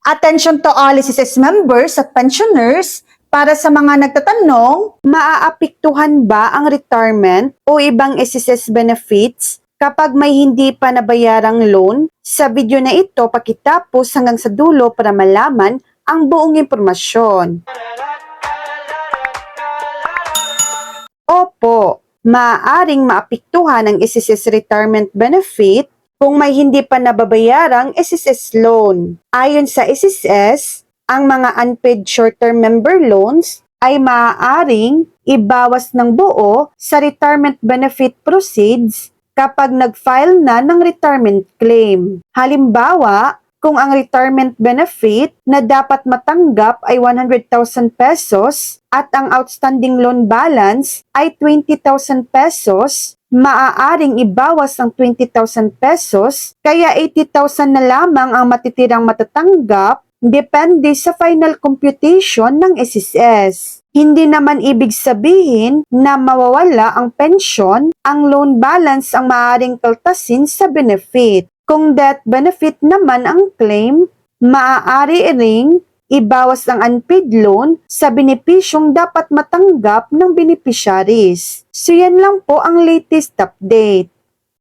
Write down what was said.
Attention to all SSS members at pensioners, para sa mga nagtatanong, maaapektuhan ba ang retirement o ibang SSS benefits kapag may hindi pa nabayarang loan? Sa video na ito, pakitapos hanggang sa dulo para malaman ang buong impormasyon. Opo, maaaring maapektuhan ang SSS retirement benefit kung may hindi pa nababayarang SSS loan. Ayon sa SSS, ang mga unpaid short-term member loans ay maaaring ibawas ng buo sa retirement benefit proceeds kapag nag-file na ng retirement claim. Halimbawa, kung ang retirement benefit na dapat matanggap ay 100,000 pesos at ang outstanding loan balance ay 20,000 pesos, maaaring ibawas ang 20,000 pesos, kaya 80,000 na lamang ang matitirang matatanggap depende sa final computation ng SSS. Hindi naman ibig sabihin na mawawala ang pensyon, ang loan balance ang maaaring kaltasin sa benefit. Kung death benefit naman ang claim, maaari ring ibawas ang unpaid loan sa benepisyong dapat matanggap ng beneficiaries. So yan lang po ang latest update.